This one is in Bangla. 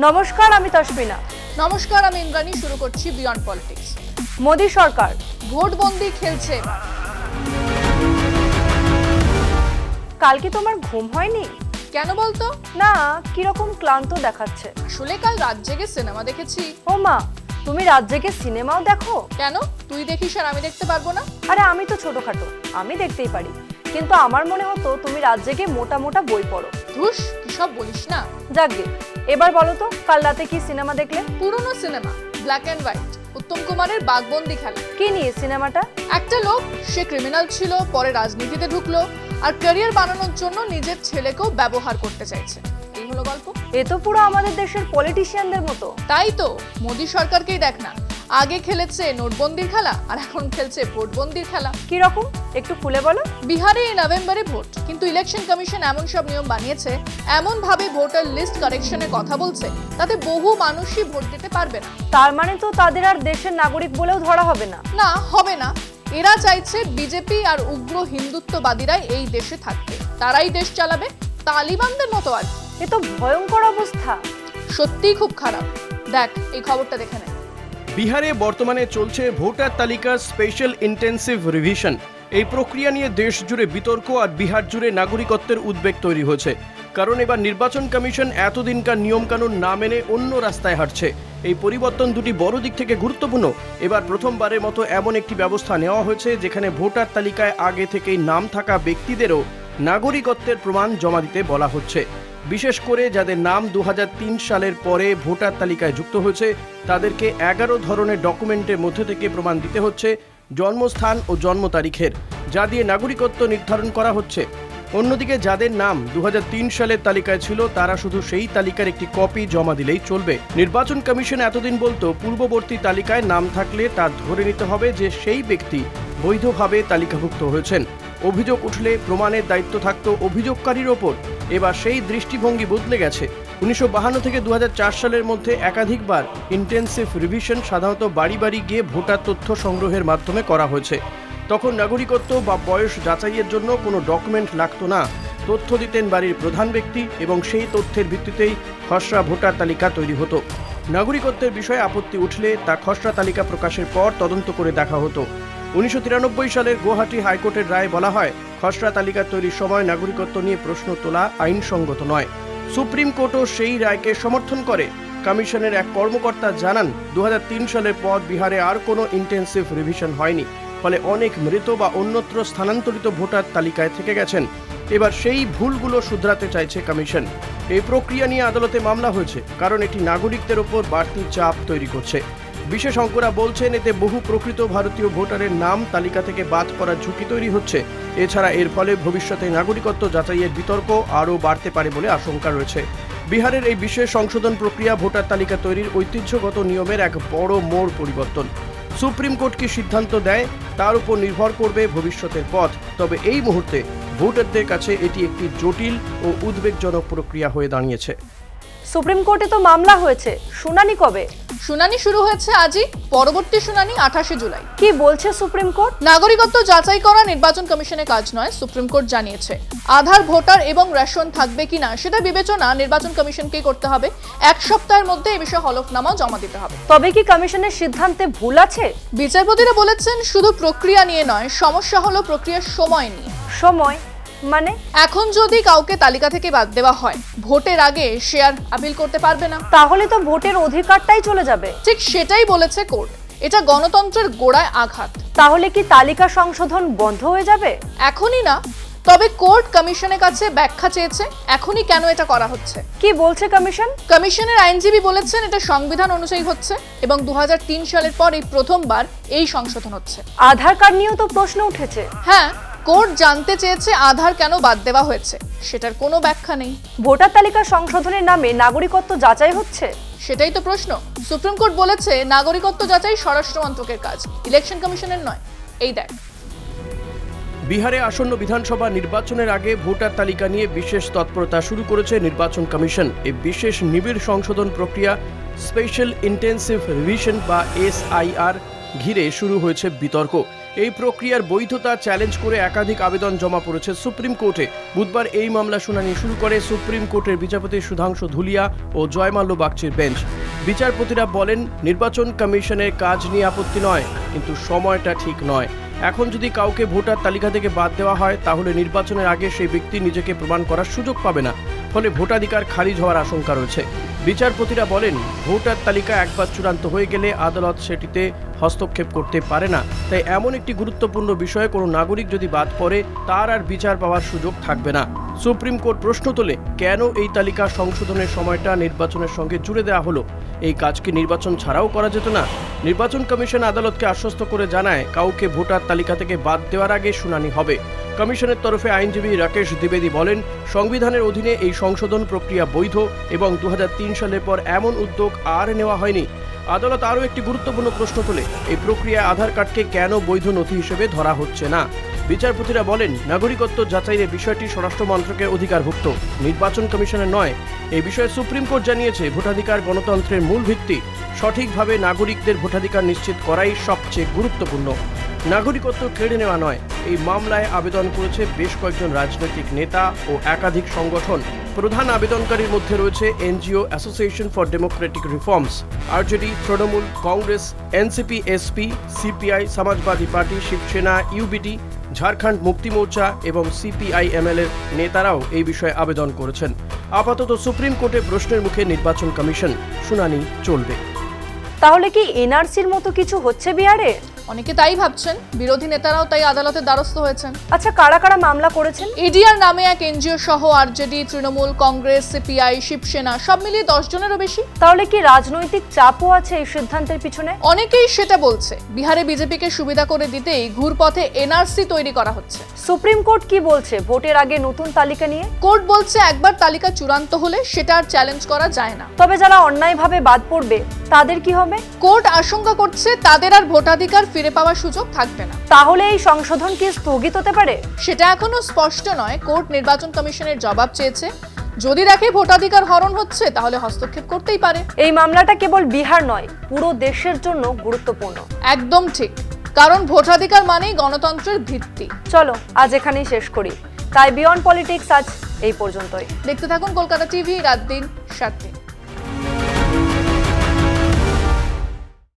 নমস্কার, আমি তসমিনা। নমস্কার, আমি ইন্দ্রাণী। শুরু করছি বিয়ন্ড পলিটিক্স। মোদি সরকার ভোটবন্দি খেলছে। কাল কি তোমার ঘুম হয়নি? কেন বলতো? না, কিরকম ক্লান্ত দেখাচ্ছে। আসলে কাল রাত জেগে সিনেমা দেখেছি। ও মা, তুমি রাত জেগে সিনেমাও দেখো? কেন, তুই দেখিস আর আমি দেখতে পারবো না? আরে আমি তো ছোটখাটো, আমি দেখতেই পারি, কিন্তু আমার মনে হতো তুমি রাত জেগে মোটা মোটা বই পড়ো। ধুস, কি সব বলিস না। যাকগে, এবার বলো তো কাল রাতে কি সিনেমা দেখলে? পুরনো সিনেমা, ব্ল্যাক অ্যান্ড হোয়াইট, উত্তম কুমারের বাঘবন্দি খেলা। কি নিয়ে সিনেমাটা? একটা লোক, সে ক্রিমিনাল ছিল, পরে রাজনীতিতে ঢুকলো আর ক্যারিয়ার বানানোর জন্য নিজের ছেলেকেও ব্যবহার করতে চাইছে। এই হলো গল্প। এ তো পুরো আমাদের দেশের পলিটিশিয়ানদের মতো। তাই তো, মোদি সরকারকেই দেখ না, আগে খেলেছে নোটবন্দির খেলা আর এখন খেলছে ভোটবন্দির খেলা। কি রকম, একটু খুলে বলো। বিহারে এই নভেম্বরে ভোট, কিন্তু ইলেকশন কমিশন এমন সব নিয়ম বানিয়েছে, এমন ভাবে ভোটার লিস্ট কারেকশনের কথা বলছে, তাতে বহু মানুষই ভোট দিতে পারবে না। তার মানে তো তাদের আর দেশের নাগরিক বলেও ধরা হবে না? না, হবে না। এরা চাইছে বিজেপি আর উগ্র হিন্দুত্ববাদীরাই এই দেশে থাকবে, তারাই দেশ চালাবে, তালিবানদের মতো। আর এ তো ভয়ঙ্কর অবস্থা। সত্যিই খুব খারাপ। দেখ, এই খবরটা দেখে নে। বিহারে বর্তমানে চলছে ভোটার তালিকার স্পেশাল ইন্টেন্সিভ রিভিশন। এই প্রক্রিয়া নিয়ে দেশ জুড়ে বিতর্ক আর বিহার জুড়ে নাগরিকত্বের উদ্বেগ তৈরি হয়েছে, কারণ এবার নির্বাচন কমিশন এতদিনকার নিয়মকানুন না মেনে অন্য রাস্তায় হাঁটছে। এই পরিবর্তন দুটি বড় দিক থেকে গুরুত্বপূর্ণ। এবার প্রথমবারের মতো এমন একটি ব্যবস্থা নেওয়া হয়েছে যেখানে ভোটার তালিকায় আগে থেকেই নাম থাকা ব্যক্তিদেরও নাগরিকত্বের প্রমাণ জমা দিতে বলা হচ্ছে। বিশেষ করে যাদের নাম 2003 সালের পরে ভোটার তালিকায় যুক্ত হয়েছে, তাদেরকে 11 ধরনের ডকুমেন্টের মধ্যে থেকে প্রমাণ দিতে হচ্ছে জন্মস্থান ও জন্ম তারিখের, যা দিয়ে নাগরিকত্ব নির্ধারণ করা হচ্ছে। অন্যদিকে যাদের নাম 2003 সালের তালিকায় ছিল, তারা শুধু সেই তালিকার একটি কপি জমা দিলেই চলবে। নির্বাচন কমিশন এতদিন বলতো পূর্ববর্তী তালিকায় নাম থাকলে তা ধরে নিতে হবে যে সেই ব্যক্তি বৈধভাবে তালিকাভুক্ত হয়েছেন। অভিযোগ উঠলে প্রমাণের দায়িত্ব থাকতো অভিযোগকারীর ওপর। এবার সেই দৃষ্টিভঙ্গি বদলে গেছে। 1952 থেকে 2004 সালের মধ্যে একাধিকবার ইন্টেন্সিভ রিভিশন সাধারণত বাড়ি বাড়ি গিয়ে ভোটার তথ্য সংগ্রহের মাধ্যমে করা হয়েছে। তখন নাগরিকত্ব বা বয়স যাচাইয়ের জন্য কোনো ডকুমেন্ট লাগতো না। তথ্য দিতেন বাড়ির প্রধান ব্যক্তি এবং সেই তথ্যের ভিত্তিতেই খসড়া ভোটার তালিকা তৈরি হতো। নাগরিকত্বের বিষয়ে আপত্তি উঠলে তা খসড়া তালিকা প্রকাশের পর তদন্ত করে দেখা হতো। 1993 সালের গুয়াহাটি হাইকোর্টের রায়ে বলা হয়, খসড়া তালিকা তৈরির সময় নাগরিকত্ব নিয়ে প্রশ্ন তোলা আইনসঙ্গত নয়। সুপ্রিম কোর্টও সেই রায়কে সমর্থন করে। কমিশনের এক কর্মকর্তা জানান, 2003 সালের পর বিহারে আর কোনো ইন্টেন্সিভ রিভিশন হয়নি, ফলে অনেক মৃত বা অন্যত্র স্থানান্তরিত ভোটার তালিকায় থেকে গেছেন। এবার সেই ভুলগুলো শুধরাতে চাইছে কমিশন। এই প্রক্রিয়া নিয়ে আদালতে মামলা হয়েছে, কারণ এটি নাগরিকদের ওপর বাড়তি চাপ তৈরি করছে। বিশেষজ্ঞরা বলছেন, এতে বহু প্রকৃত ভারতীয় ভোটারের নাম তালিকা থেকে বাদ পড়ার ঝুঁকি তৈরি হচ্ছে। এছাড়া এর ফলে ভবিষ্যতে নাগরিকত্ব যাচাইয়ের বিতর্ক আরও বাড়তে পারে বলে আশঙ্কা রয়েছে। বিহারের এই বিশেষ সংশোধন প্রক্রিয়া ভোটার তালিকা তৈরির ঐতিহ্যগত নিয়মের এক বড় মোড় পরিবর্তন। সুপ্রিম কোর্ট কি সিদ্ধান্ত দেয় তার উপর নির্ভর করবে ভবিষ্যতের পথ। তবে এই মুহূর্তে ভোটারদের কাছে এটি একটি জটিল ও উদ্বেগজনক প্রক্রিয়া হয়ে দাঁড়িয়েছে। সুপ্রিম কোর্টে তো মামলা হয়েছে, শুনানি কবে? শুনানি শুরু হয়েছে আজই, পরবর্তী শুনানি 28 জুলাই। কি বলছে সুপ্রিম কোর্ট? নাগরিকত্ব যাচাই করা নির্বাচন কমিশনের কাজ নয়, সুপ্রিম কোর্ট জানিয়েছে। আধার ভোটার এবং রেশন থাকবে কিনা সেটা বিবেচনা নির্বাচন কমিশনকেই করতে হবে। 1 সপ্তাহের মধ্যে এই বিষয়ে হলফনামাও জমা দিতে হবে। তবে কি কমিশনের সিদ্ধান্তে ভুল আছে? বিচারপতিরা বলেছেন, শুধু প্রক্রিয়া নিয়ে নয়, সমস্যা হলো প্রক্রিয়ার সময় নিয়ে। সময় মানে? এখন যদি কাউকে তালিকা থেকে বাদ দেওয়া হয়, ভোটের আগে সে আর আপিল করতে পারবে না। তাহলে তো ভোটের অধিকারটাই চলে যাবে। ঠিক সেটাই বলেছে কোর্ট। এটা গণতন্ত্রের গোড়ায় আঘাত। তাহলে কি তালিকা সংশোধন বন্ধ হয়ে যাবে? এখনই না, তবে কোর্ট কমিশনের কাছে ব্যাখ্যা চেয়েছে এখনই কেন এটা করা হচ্ছে। কি বলছে কমিশন? কমিশনের আইনজীবী বলেছেন, এটা সংবিধান অনুযায়ী হচ্ছে এবং 2003 সালের পর এই প্রথমবার এই সংশোধন হচ্ছে। আধার কার্ড নিয়েও তো প্রশ্ন উঠেছে। হ্যাঁ, কোর্ট জানতে চেয়েছে আধার কেন বাদ দেওয়া হয়েছে, সেটার কোনো ব্যাখ্যা নেই। ভোটার তালিকা সংশোধনের নামে নাগরিকত্ব যাচাই হচ্ছে, সেটাই তো প্রশ্ন। সুপ্রিম কোর্ট বলেছে নাগরিকত্ব যাচাই স্বরাষ্ট্র মন্ত্রকের কাজ, ইলেকশন কমিশনের নয়। এই দেখ, বিহারে আসন্ন বিধানসভা নির্বাচনের আগে ভোটার তালিকা নিয়ে বিশেষ তৎপরতা শুরু করেছে নির্বাচন কমিশন। এই বিশেষ নিবিড় সংশোধন প্রক্রিয়া স্পেশাল ইন্টেন্সিভ রিভিশন বা SIR ঘিরে শুরু হয়েছে বিতর্ক। এই প্রক্রিয়ার বৈধতা চ্যালেঞ্জ করে একাধিক আবেদন জমা পড়েছে সুপ্রিম কোর্টে। বুধবার এই মামলা শুনানি শুরু করে সুপ্রিম কোর্টের বিচারপতি সুধাংশু ধুলিয়া ও জয়মাল্য বাগচির বেঞ্চ। বিচারপতিরা বলেন, নির্বাচন কমিশনের কাজ নিয়ে আপত্তি নয়, কিন্তু সময়টা ঠিক নয়। এখন যদি কাউকে ভোটার তালিকা থেকে বাদ দেওয়া হয়, তাহলে নির্বাচনের আগে সেই ব্যক্তি নিজেকে প্রমাণ করার সুযোগ পাবে না, ফলে ভোটাধিকার খারিজ হওয়ার আশঙ্কা রয়েছে। বিচারপতিরা বলেন, ভোটার তালিকা একবার চূড়ান্ত হয়ে গেলে আদালত সেটিতে হস্তক্ষেপ করতে পারে না। তাই এমন একটি গুরুত্বপূর্ণ বিষয়ে কোনো নাগরিক যদি বাদ পড়ে, তার আর বিচার পাওয়ার সুযোগ থাকবে না। সুপ্রিম কোর্ট প্রশ্ন তোলে, কেন এই তালিকা সংশোধনের সময়টা নির্বাচনের সঙ্গে জুড়ে দেওয়া হলো? এই কাজ কি নির্বাচন ছাড়াও করা যেত না? নির্বাচন কমিশন আদালতকে আশ্বস্ত করে জানায়, কাউকে ভোটার তালিকা থেকে বাদ দেওয়ার আগে শুনানি হবে। কমিশনের তরফে আইনজীবী রাকেশ দ্বিবেদী বলেন, সংবিধানের অধীনে এই সংশোধন প্রক্রিয়া বৈধ এবং 2003 সালের পর এমন উদ্যোগ আর নেওয়া হয়নি। আদালত আরও একটি গুরুত্বপূর্ণ প্রশ্ন তোলে, এই প্রক্রিয়ায় আধার কার্ডকে কেন বৈধ নথি হিসেবে ধরা হচ্ছে না? বিচারপতিরা বলেন, নাগরিকত্ব যাচাইয়ের বিষয়টি স্বরাষ্ট্র মন্ত্রকের অধিকারভুক্ত, নির্বাচন কমিশনের নয়। এই বিষয়ে সুপ্রিম কোর্ট জানিয়েছে, ভোটাধিকার গণতন্ত্রের মূল ভিত্তি। সঠিকভাবে নাগরিকদের ভোটাধিকার নিশ্চিত করাই সবচেয়ে গুরুত্বপূর্ণ, নাগরিকত্ব কেড়ে নেওয়া নয়। এই মামলায় আবেদন করেছে বেশ কয়েকজন রাজনৈতিক নেতা ও একাধিক সংগঠন। প্রধান আবেদনকারীর মধ্যে রয়েছে NGO Association for Democratic Reforms, RJD, Trinamool Congress, NCP, SP, CPI, Samajwadi Party, Shiv Sena, UBT, Jharkhand Mukti Morcha এবং সিপিআইএমএল এর নেতারাও এই বিষয়ে আবেদন করেছেন। আপাতত সুপ্রিম কোর্টে প্রশ্নের মুখে নির্বাচন কমিশন, শুনানি চলবে। তাহলে কি এনআরসির মতো কিছু হচ্ছে বিহারে? অনেকে তাই ভাবছেন, বিরোধী নেতারাও তাই আদালতের দ্বারস্থ হয়েছেন। আচ্ছা, কারা কারা মামলা করেছেন? ইডিআর নামে এক এনজিও সহ আরজেডি, তৃণমূল কংগ্রেস, সিপিআই, শিবসেনা সব মিলিয়ে 10 জনেরও বেশি। তাহলে কি রাজনৈতিক চাপও আছে এই সিদ্ধান্তের পিছনে? অনেকেই সেটা বলছে। বিহারে বিজেপিকে সুবিধা করে দিতেই ঘুরপথে এনআরসি তৈরি করা হচ্ছে। সুপ্রিম কোর্ট কি বলছে ভোটের আগে নতুন তালিকা নিয়ে? কোর্ট বলছে, একবার তালিকা চূড়ান্ত হলে সেটা আর চ্যালেঞ্জ করা যায় না। তবে যারা অন্যায়ভাবে বাদ পড়বে তাদের কি হবে? কোর্ট আশঙ্কা করছে তাদের আর ভোটাধিকার ফিরে পাওয়ার সুযোগ থাকবে না। তাহলে এই সংশোধন কি স্থগিত হতে পারে? সেটা এখনো স্পষ্ট নয়। কোর্ট নির্বাচন কমিশনের জবাব চেয়েছে। যদি দেখে ভোটাধিকার হরণ হচ্ছে, তাহলে হস্তক্ষেপ করতেই পারে। এই মামলাটা কেবল বিহার নয়, পুরো দেশের জন্য গুরুত্বপূর্ণ। একদম ঠিক, কারণ ভোটাধিকার মানেই গণতন্ত্রের ভিত্তি। চলো আজ এখানেই শেষ করি। তাই বিয়ন্ড পলিটিক্স আজ এই পর্যন্তই। দেখতে থাকুন কলকাতা টিভি, রাত দিন 7।